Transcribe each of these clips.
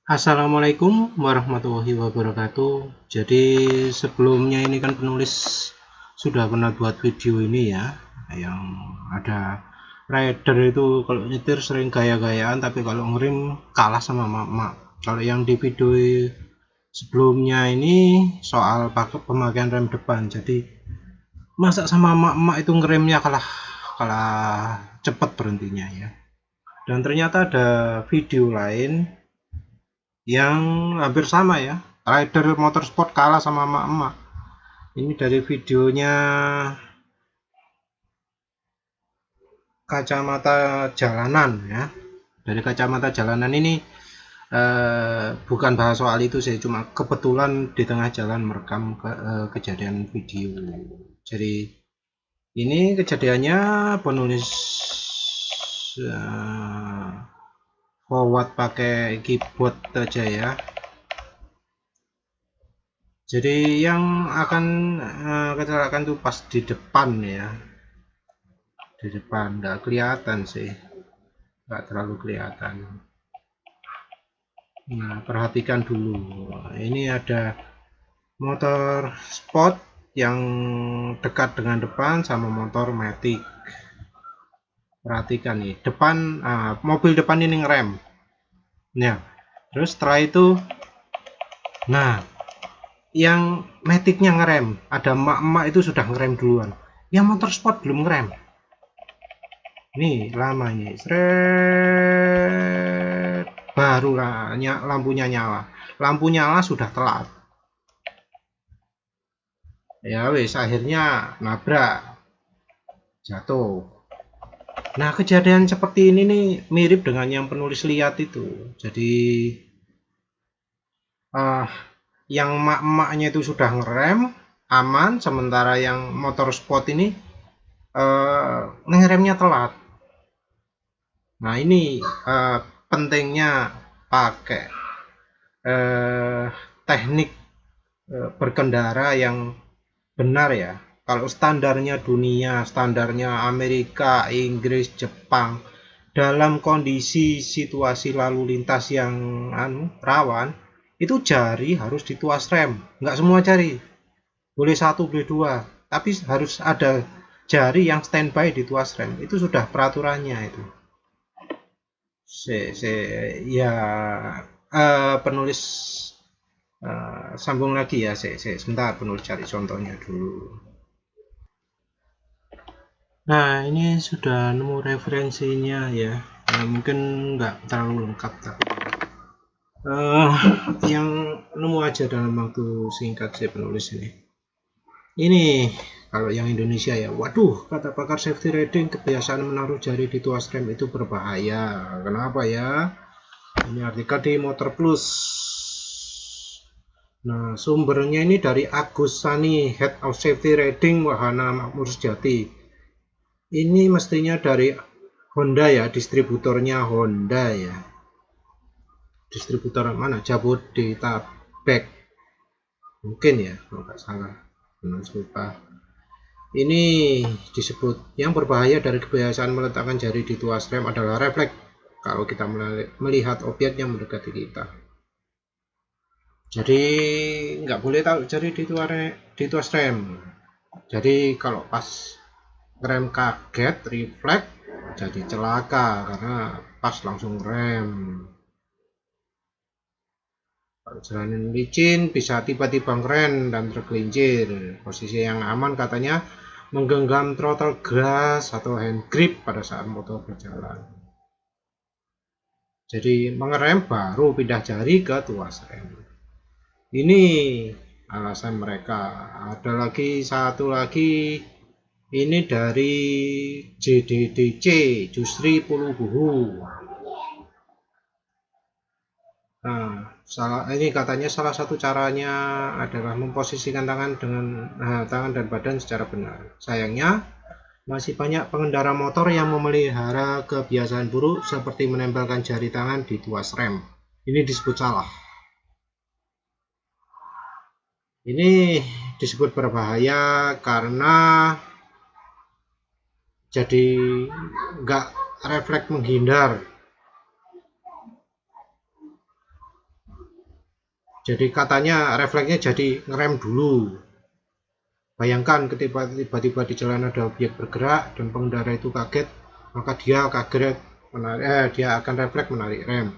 Assalamualaikum warahmatullahi wabarakatuh. Jadi sebelumnya ini kan penulis sudah pernah buat video ini ya, yang ada rider itu kalau nyetir sering gaya-gayaan, tapi kalau ngerem kalah sama mak-mak. Kalau yang di video sebelumnya ini soal pakai pemakaian rem depan. Jadi masa sama mak-mak itu ngeremnya kalah kalah cepat berhentinya ya. Dan ternyata ada video lain yang hampir sama ya, rider motorsport kalah sama emak-emak. Ini dari videonya kacamata jalanan ya. Dari kacamata jalanan ini bukan bahas soal itu sih, cuma kebetulan di tengah jalan merekam kejadian video. Jadi ini kejadiannya penulis forward pakai keyboard aja ya. Jadi yang akan kecelakaan itu pas di depan ya, di depan nggak kelihatan sih, nggak terlalu kelihatan. Nah, perhatikan dulu, ini ada motor sport yang dekat dengan depan sama motor matic. Perhatikan nih, depan mobil depan ini ngerem. Nah, terus setelah itu, nah, yang maticnya ngerem, ada emak-emak itu sudah ngerem duluan. Yang motor sport belum ngerem. Nih lama ini, seret, baru lampunya nyala. Lampu nyala sudah telat. Ya wis, akhirnya nabrak, jatuh. Nah, kejadian seperti ini nih mirip dengan yang penulis lihat itu. Jadi yang emak-emaknya itu sudah ngerem aman, sementara yang motor sport ini ngeremnya telat. Nah, ini pentingnya pakai teknik berkendara yang benar ya. Kalau standarnya dunia, standarnya Amerika, Inggris, Jepang, dalam kondisi situasi lalu lintas yang rawan, itu jari harus dituas rem. Nggak semua jari, boleh satu, boleh dua, tapi harus ada jari yang standby dituas rem. Itu sudah peraturannya itu. Ya, penulis sambung lagi ya, sebentar, penulis cari contohnya dulu. Nah, ini sudah nemu referensinya ya. Mungkin nggak terlalu lengkap, tapi yang nemu aja dalam waktu singkat saya penulis ini. Ini kalau yang Indonesia ya, waduh, kata pakar safety riding, kebiasaan menaruh jari di tuas rem itu berbahaya. Kenapa ya? Ini artikel di Motor Plus. Nah, sumbernya ini dari Agus Sani, Head of Safety Riding Wahana Makmur Sejati. Ini mestinya dari Honda ya, distributornya Honda ya. Distributor mana? Jabodetabek. Mungkin ya, kalau nggak salah. Lupa. Ini disebut yang berbahaya dari kebiasaan meletakkan jari di tuas rem adalah refleks kalau kita melihat objek yang mendekati kita. Jadi nggak boleh taruh jari di tuas rem. Jadi kalau pas rem kaget, refleks, jadi celaka karena pas langsung rem. Jalanan licin bisa tiba-tiba ngerem dan tergelincir. Posisi yang aman katanya menggenggam throttle gas atau hand grip pada saat motor berjalan. Jadi mengerem baru pindah jari ke tuas rem. Ini alasan mereka. Ada lagi satu lagi, ini dari JDDC, Justri Pulubuhu. Nah, ini katanya salah satu caranya adalah memposisikan tangan dan badan secara benar. Sayangnya masih banyak pengendara motor yang memelihara kebiasaan buruk seperti menempelkan jari tangan di tuas rem. Ini disebut salah. Ini disebut berbahaya karena jadi nggak refleks menghindar. Jadi katanya refleksnya jadi ngerem dulu. Bayangkan ketika tiba-tiba di jalan ada objek bergerak dan pengendara itu kaget, maka dia akan refleks menarik rem.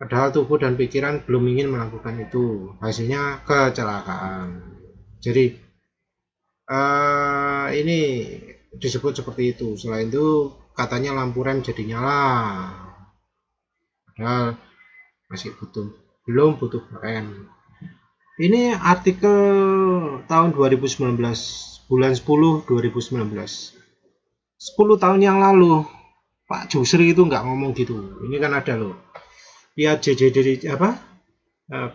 Padahal tubuh dan pikiran belum ingin melakukan itu. Hasilnya kecelakaan. Jadi ini disebut seperti itu. Selain itu katanya lampu rem jadi nyala. Padahal masih belum butuh rem. Ini artikel tahun 2019, bulan 10 2019. 10 tahun yang lalu Pak Jusri itu nggak ngomong gitu. Ini kan ada loh. Dia JDDC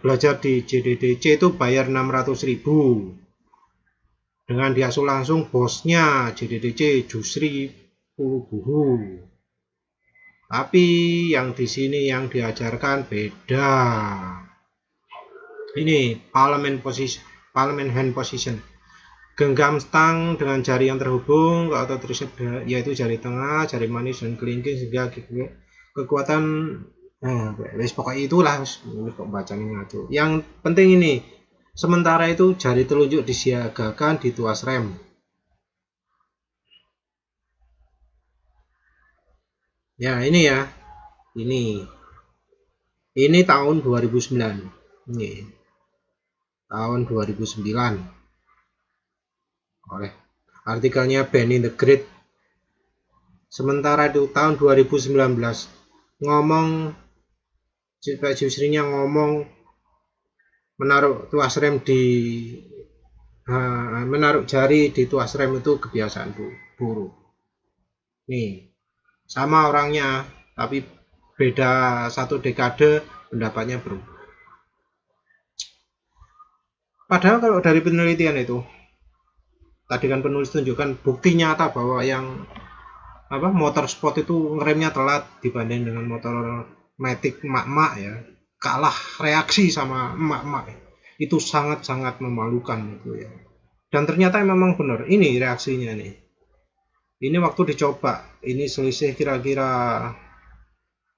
belajar di JDDC itu bayar 600.000. Dengan diasuh langsung bosnya JDDC Jusri Pulubuhu. Tapi yang di sini yang diajarkan beda. Ini parliament hand position. Genggam stang dengan jari yang terhubung ke otot tricep, yaitu jari tengah, jari manis dan kelingking sehingga kekuatan pokoknya itulah kok bacanya ngaco. Yang penting ini, sementara itu jari telunjuk disiagakan di tuas rem. Ya, ini ya. Ini tahun 2009. Ini tahun 2009. Oleh artikelnya Benny the Great. Sementara itu tahun 2019 ngomong Pak Jusrinya ngomong menaruh tuas rem menaruh jari di tuas rem itu kebiasaan buruk. Nih, sama orangnya tapi beda 1 dekade pendapatnya berubah. Padahal kalau dari penelitian itu tadi kan penulis tunjukkan bukti nyata bahwa yang motor sport itu ngeremnya telat dibanding dengan motor matic emak-emak ya, kalah reaksi sama emak-emak. Itu sangat-sangat memalukan itu ya. Dan ternyata memang benar ini reaksinya nih. Ini waktu dicoba, ini selisih kira-kira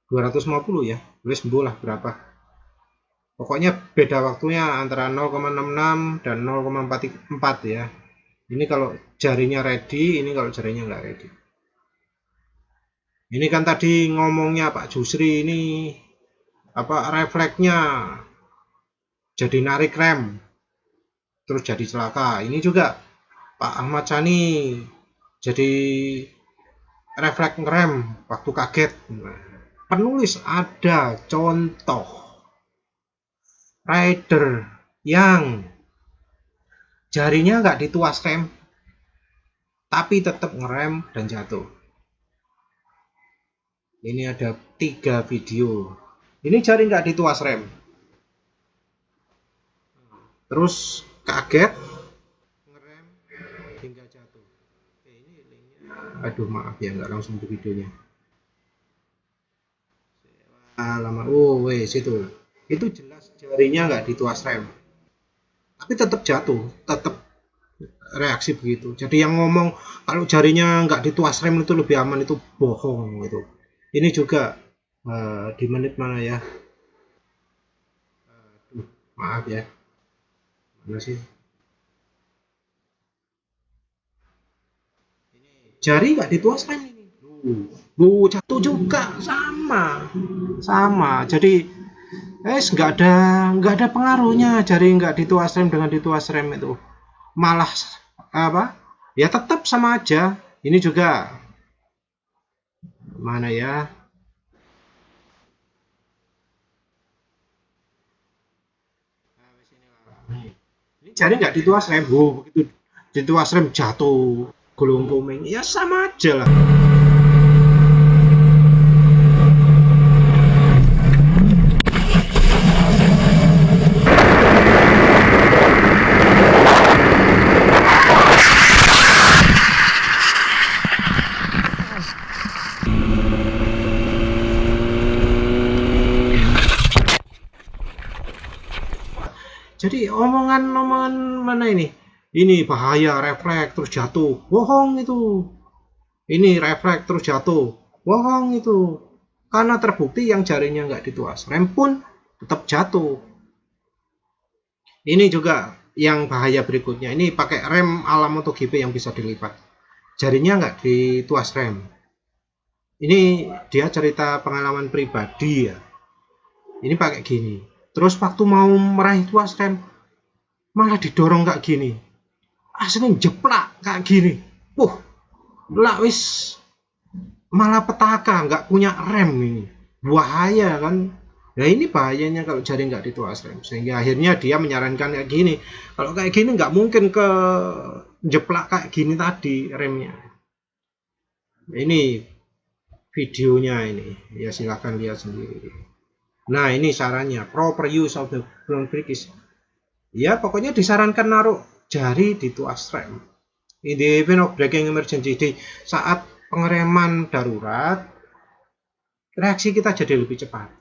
250 ya, wes lah berapa. Pokoknya beda waktunya antara 0,66 dan 0,44 ya. Ini kalau jarinya ready, ini kalau jarinya nggak ready. Ini kan tadi ngomongnya Pak Jusri ini refleksnya jadi narik rem terus jadi celaka. Ini juga Pak Ahmad Chani jadi refleks ngerem waktu kaget. Penulis ada contoh rider yang jarinya nggak dituas rem tapi tetap ngerem dan jatuh. Ini ada 3 video. Ini jari nggak dituas rem, terus kaget ngerem hingga jatuh. Ini linknya. Aduh maaf ya nggak langsung di videonya. Lama. Wes itu jelas jarinya nggak dituas rem, tapi tetap jatuh, tetap reaksi begitu. Jadi yang ngomong kalau jarinya nggak dituas rem itu lebih aman itu bohong gitu. Ini juga di menit mana ya? Maaf ya. Mana sih? Ini jari nggak dituas rem ini. Jatuh juga sama. Jadi nggak ada pengaruhnya jari nggak dituas rem dengan dituas rem itu. Malah ya tetap sama aja. Ini juga mana ya, ini jari nggak dituas rem, begitu dituas rem jatuh gulung komeng, ya sama aja lah. Jadi omongan mana ini bahaya refleks terus jatuh, bohong itu. Ini refleks terus jatuh, bohong itu. Karena terbukti yang jarinya nggak dituas rem pun tetap jatuh. Ini juga yang bahaya berikutnya, ini pakai rem ala MotoGP yang bisa dilipat, jarinya nggak dituas rem. Ini dia cerita pengalaman pribadi ya, ini pakai gini, terus waktu mau meraih tuas rem malah didorong kayak gini, aslinya jeplak kayak gini, lah wis malah petaka, nggak punya rem, ini bahaya kan. Nah ini bahayanya kalau jari nggak dituas rem, sehingga akhirnya dia menyarankan kayak gini, kalau kayak gini nggak mungkin ke jeplak kayak gini tadi remnya. Ini videonya ini, ya silahkan lihat sendiri. Nah ini sarannya, proper use of the front brake is, ya pokoknya disarankan naruh jari di tuas rem. In the event of braking emergency, di saat pengereman darurat, reaksi kita jadi lebih cepat.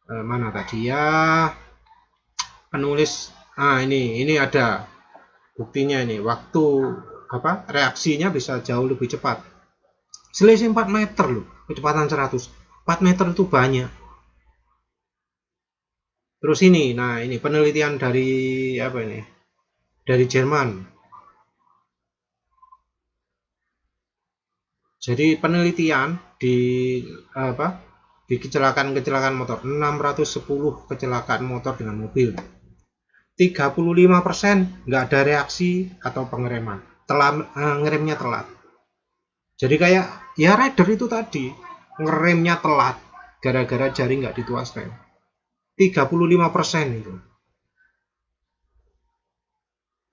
Mana tadi ya penulis, ini ada buktinya, ini waktu reaksinya bisa jauh lebih cepat, selisih 4 meter loh, kecepatan 100, 4 meter itu banyak. Terus ini, nah ini penelitian dari dari Jerman. Jadi penelitian di di kecelakaan motor, 610 kecelakaan motor dengan mobil, 35% nggak ada reaksi atau pengereman, ngeremnya telat. Jadi kayak ya rider itu tadi, ngeremnya telat gara-gara jari nggak dituas rem, 35% itu.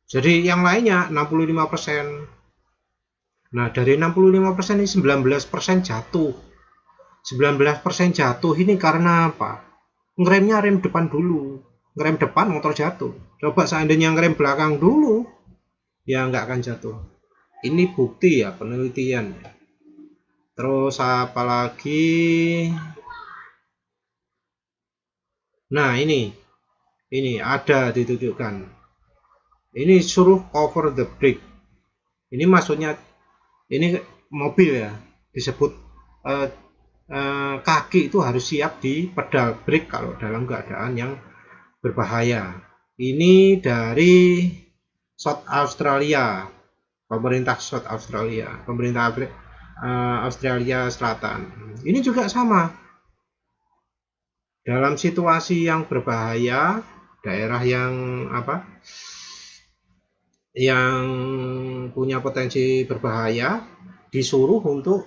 Jadi yang lainnya 65%. Nah dari 65% ini 19% jatuh. 19% jatuh ini karena apa? Ngeremnya rem depan dulu, ngerem depan motor jatuh. Coba seandainya ngerem belakang dulu, ya nggak akan jatuh. Ini bukti ya, penelitian. Terus apalagi? Nah ini ada ditunjukkan. Ini suruh cover the brake. Ini maksudnya ini mobil ya, disebut kaki itu harus siap di pedal brake kalau dalam keadaan yang berbahaya. Ini dari South Australia, pemerintah South Australia, pemerintah Australia Selatan. Ini juga sama, dalam situasi yang berbahaya, daerah yang yang punya potensi berbahaya, disuruh untuk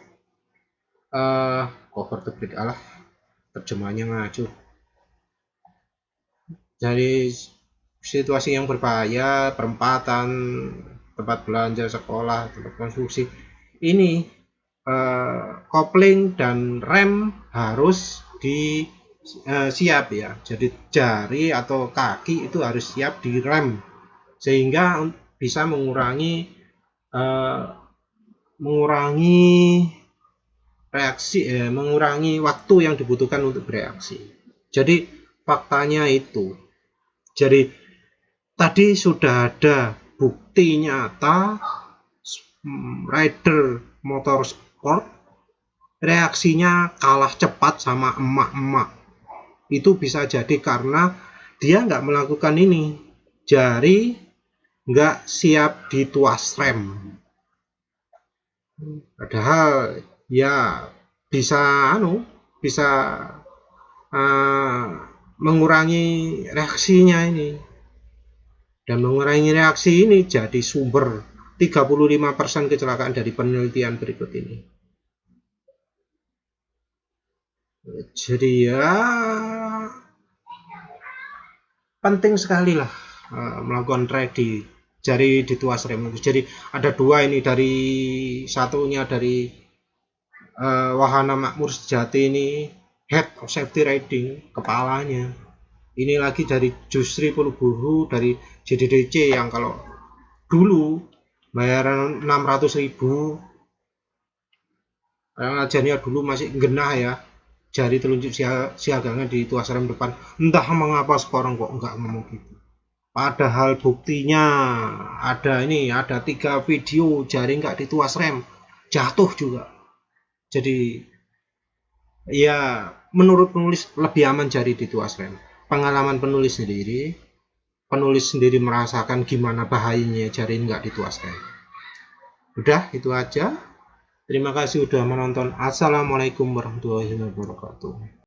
cover the brake, terjemahannya ngaco. Dari situasi yang berbahaya, perempatan, tempat belanja, sekolah, tempat konstruksi, ini kopling dan rem harus siap ya. Jadi jari atau kaki itu harus siap di rem, sehingga bisa mengurangi reaksi, mengurangi waktu yang dibutuhkan untuk bereaksi. Jadi faktanya itu, jadi tadi sudah ada bukti nyata rider motor sport reaksinya kalah cepat sama emak-emak. Itu bisa jadi karena dia nggak melakukan ini, jari nggak siap dituas rem. Padahal ya bisa mengurangi reaksinya ini, dan mengurangi reaksi ini jadi sumber 35% kecelakaan dari penelitian berikut ini. Jadi ya penting sekali lah melakukan ready jari dituas rem. Jadi ada dua ini, dari satunya dari Wahana Makmur Sejati ini, Head of Safety Riding, kepalanya. Ini lagi dari Jusri Puluburu dari JDDC, yang kalau dulu bayaran 600.000, ajarnya dulu masih genah ya, jari telunjuk siaganya di tuas rem depan. Entah mengapa sekarang kok enggak ngomong gitu. Padahal buktinya ada 3 video jari enggak dituas rem, jatuh juga. Jadi ya menurut penulis lebih aman jari dituas rem. pengalaman penulis sendiri merasakan gimana bahayanya jari nggak dituaskan. Udah, itu aja. Terima kasih udah menonton. Assalamualaikum warahmatullahi wabarakatuh.